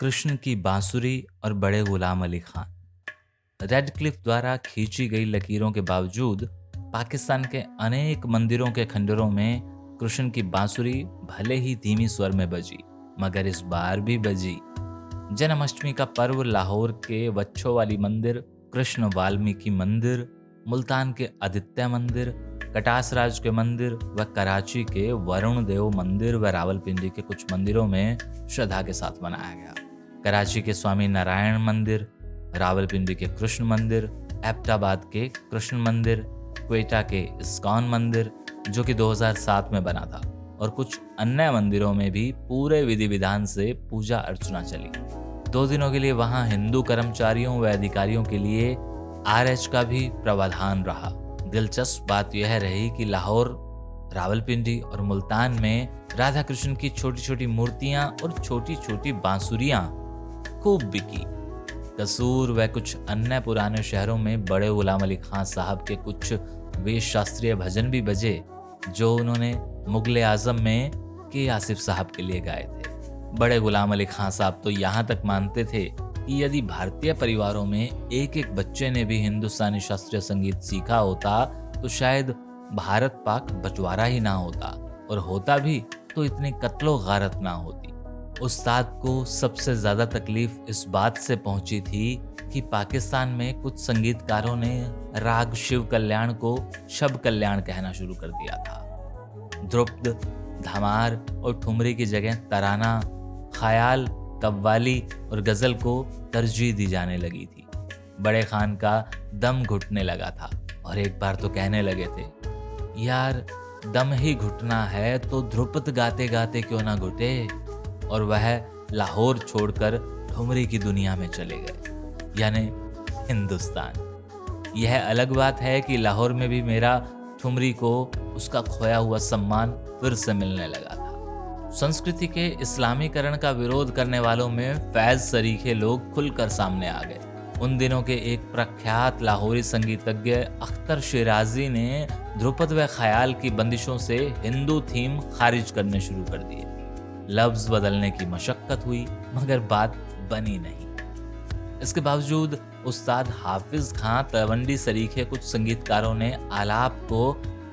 कृष्ण की बांसुरी और बड़े गुलाम अली खान। रेडक्लिफ द्वारा खींची गई लकीरों के बावजूद पाकिस्तान के अनेक मंदिरों के खंडरों में कृष्ण की बांसुरी भले ही धीमी स्वर में बजी, मगर इस बार भी बजी। जन्माष्टमी का पर्व लाहौर के वच्छो वाली मंदिर, कृष्ण वाल्मीकि मंदिर, मुल्तान के आदित्य मंदिर, कटासराज के मंदिर व कराची के वरुण देव मंदिर व रावलपिंडी के कुछ मंदिरों में श्रद्धा के साथ मनाया गया। कराची के स्वामी नारायण मंदिर, रावलपिंडी के कृष्ण मंदिर, एबटाबाद के कृष्ण मंदिर, क्वेटा के इस्कॉन मंदिर जो कि 2007 में बना था, और कुछ अन्य मंदिरों में भी पूरे विधि विधान से पूजा अर्चना चली। 2 दिनों के लिए वहां हिंदू कर्मचारियों व अधिकारियों के लिए RH का भी प्रावधान रहा। दिलचस्प बात यह रही कि लाहौर, रावलपिंडी और मुल्तान में राधा कृष्ण की छोटी छोटी मूर्तियां और छोटी छोटी बांसुरियां खूब बिकी। कसूर व कुछ अन्य पुराने शहरों में बड़े गुलाम अली खान साहब के कुछ वेद शास्त्रीय भजन भी बजे जो उन्होंने मुगल आजम में के आसिफ साहब के लिए गाए थे। बड़े गुलाम अली खान साहब तो यहाँ तक मानते थे कि यदि भारतीय परिवारों में एक एक बच्चे ने भी हिंदुस्तानी शास्त्रीय संगीत सीखा होता तो शायद भारत पाक बंटवारा ही ना होता, और होता भी तो इतनी कत्लो गारत ना होती। उस्ताद को सबसे ज्यादा तकलीफ इस बात से पहुंची थी कि पाकिस्तान में कुछ संगीतकारों ने राग शिव कल्याण को शब कल्याण कहना शुरू कर दिया था। ध्रुपद, धमार और ठुमरी की जगह तराना, ख्याल, कव्वाली और गजल को तरजीह दी जाने लगी थी। बड़े खान का दम घुटने लगा था और एक बार तो कहने लगे थे, यार दम ही घुटना है तो ध्रुपद गाते गाते क्यों ना घुटे। और वह लाहौर छोड़कर ठुमरी की दुनिया में चले गए, यानी हिंदुस्तान। यह अलग बात है कि लाहौर में भी मेरा ठुमरी को उसका खोया हुआ सम्मान फिर से मिलने लगा था। संस्कृति के इस्लामीकरण का विरोध करने वालों में फैज सरीखे लोग खुलकर सामने आ गए। उन दिनों के एक प्रख्यात लाहौरी संगीतज्ञ अख्तर शिराजी ने ध्रुपद व ख्याल की बंदिशों से हिंदू थीम खारिज करने शुरू कर दिए। लफ्ज बदलने की मशक्कत हुई मगर बात बनी नहीं। इसके बावजूद उस्ताद हाफिज खां तलवंडी सरीखे कुछ संगीतकारों ने आलाप को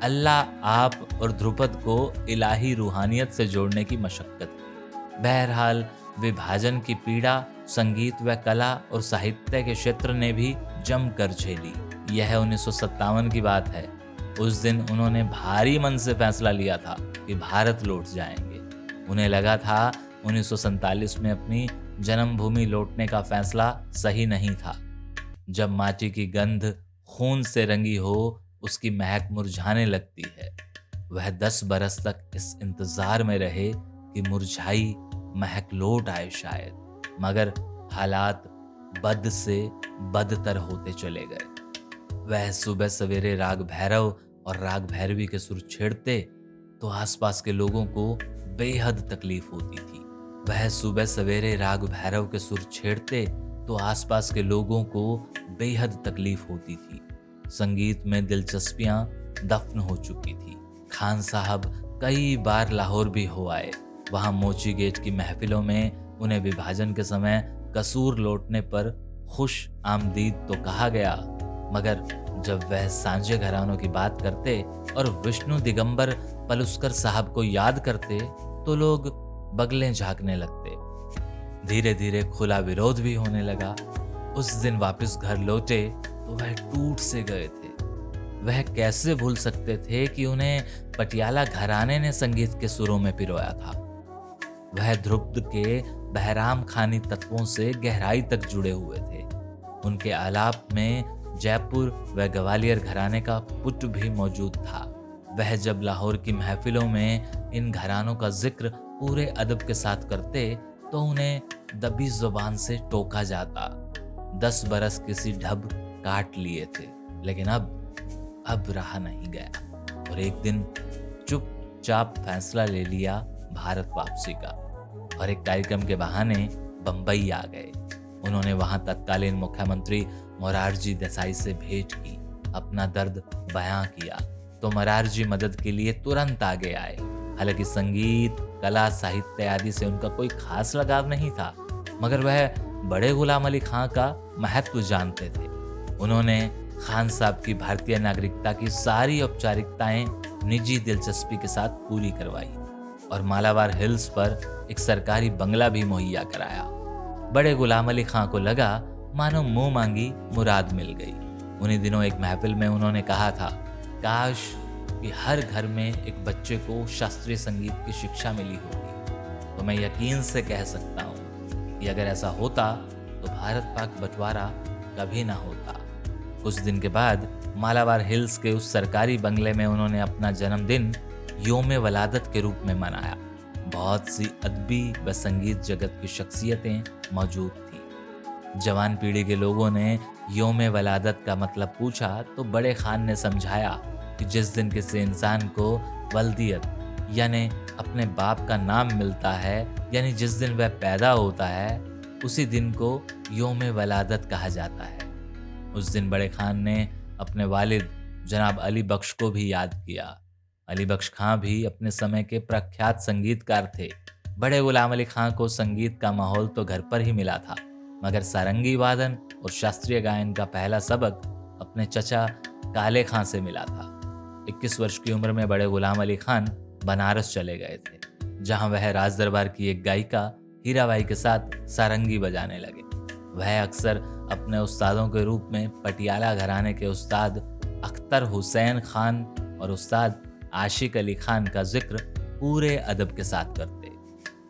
अल्लाह, आप और ध्रुपद को इलाही रूहानियत से जोड़ने की मशक्कत की। बहरहाल विभाजन की पीड़ा संगीत व कला और साहित्य के क्षेत्र ने भी जमकर झेली। यह 1957 की बात है। उस दिन उन्होंने भारी मन से फैसला लिया था कि भारत लौट जाएंगे। उन्हें लगा था 1947 में अपनी जन्मभूमि लौटने का फैसला सही नहीं था। जब माटी की गंध खून से रंगी हो उसकी महक मुरझाने लगती है। वह 10 बरस तक इस इंतजार में रहे कि मुरझाई महक लौट आए शायद, मगर हालात बद से बदतर होते चले गए। वह सुबह सवेरे राग भैरव और राग भैरवी के सुर छेड़ते तो आसपास के लोगों को बेहद तकलीफ होती थी। वह सुबह सवेरे राग भैरव के सुर छेड़ते तो आसपास के लोगों को बेहद तकलीफ होती थी। संगीत में दिलचस्पियां दफन हो चुकी थी। खान साहब कई बार लाहौर भी हो आए। वहां मोची गेट की महफिलों में उन्हें विभाजन के समय कसूर लौटने पर खुश आमदीद तो कहा गया, मगर जब वह सांझे घरानों की बात करते और विष्णु दिगंबर पलुस्कर साहब को याद करते तो लोग बगलें झांकने लगते। धीरे धीरे खुला विरोध भी होने लगा। उस दिन वापस घर लौटे तो वह टूट से गए थे। वह कैसे भूल सकते थे कि उन्हें पटियाला घराने ने संगीत के सुरों में पिरोया था। वह ध्रुपद के बहराम खानी तत्वों से गहराई तक जुड़े हुए थे। उनके आलाप में जयपुर व ग्वालियर घराने का पुट भी मौजूद था। वह जब लाहौर की महफिलों में इन घरानों का जिक्र पूरे अदब के साथ करते तो उन्हें दबी जुबान से टोका जाता। 10 बरस किसी ढब काट लिए थे, लेकिन अब रहा नहीं गया और एक दिन चुपचाप फैसला ले लिया भारत वापसी का, और एक कार्यक्रम के बहाने बंबई आ गए। उन्होंने वहां तत्कालीन मुख्यमंत्री मोरारजी देसाई से भेंट की, अपना दर्द बयां किया तो मोरारजी मदद के लिए तुरंत आगे आए। हालांकि संगीत, कला, साहित्य आदि से उनका कोई खास लगाव नहीं था, मगर वह बड़े गुलाम अली खां का महत्व जानते थे। उन्होंने खान साहब की भारतीय नागरिकता की सारी औपचारिकताएं निजी दिलचस्पी के साथ पूरी करवाई और मालाबार हिल्स पर एक सरकारी बंगला भी मुहैया कराया। बड़े गुलाम अली खां को लगा मानो मुंह मांगी मुराद मिल गई। उन्हीं दिनों एक महफिल में उन्होंने कहा था, काश कि हर घर में एक बच्चे को शास्त्रीय संगीत की शिक्षा मिली होती। तो मैं यकीन से कह सकता हूँ कि अगर ऐसा होता तो भारत पाक बंटवारा कभी ना होता। कुछ दिन के बाद मालाबार हिल्स के उस सरकारी बंगले में उन्होंने अपना जन्मदिन योम वलादत के रूप में मनाया। बहुत सी अदबी व संगीत जगत की शख्सियतें मौजूद थी। जवान पीढ़ी के लोगों ने योम वलादत का मतलब पूछा तो बड़े खान ने समझाया कि जिस दिन किसी इंसान को वल्दियत यानी अपने बाप का नाम मिलता है, यानी जिस दिन वह पैदा होता है, उसी दिन को योम वलादत कहा जाता है। उस दिन बड़े खान ने अपने वालिद जनाब अली बख्श को भी याद किया। अली बख्श खां भी अपने समय के प्रख्यात संगीतकार थे। बड़े गुलाम अली खां को संगीत का माहौल तो घर पर ही मिला था, मगर सारंगी वादन और शास्त्रीय गायन का पहला सबक अपने चचा काले खां से मिला था। 21 वर्ष की उम्र में बड़े गुलाम अली खान बनारस चले गए थे, जहां वह राज दरबार की एक गायिका हीराबाई के साथ सारंगी बजाने लगे। वह अक्सर अपने उस्तादों के रूप में पटियाला घराने के उस्ताद अख्तर हुसैन खान और उस्ताद आशिक अली खान का जिक्र पूरे अदब के साथ करते।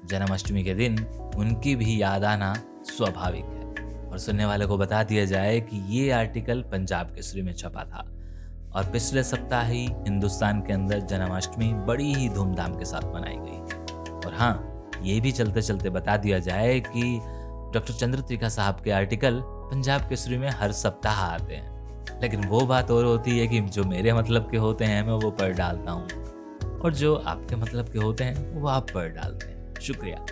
जन्माष्टमी के दिन उनकी भी याद आना स्वाभाविक है। और सुनने वाले को बता दिया जाए कि ये आर्टिकल पंजाब केसरी में छपा था और पिछले सप्ताह ही हिंदुस्तान के अंदर जन्माष्टमी बड़ी ही धूमधाम के साथ मनाई गई। और हाँ, ये भी चलते चलते बता दिया जाए कि डॉक्टर चंद्रत्रिका साहब के आर्टिकल पंजाब केसरी में हर सप्ताह आते हैं, लेकिन वो बात और होती है कि जो मेरे मतलब के होते हैं मैं वो पढ़ डालता हूँ और जो आपके मतलब के होते हैं वो आप पढ़ डालते हैं। शुक्रिया।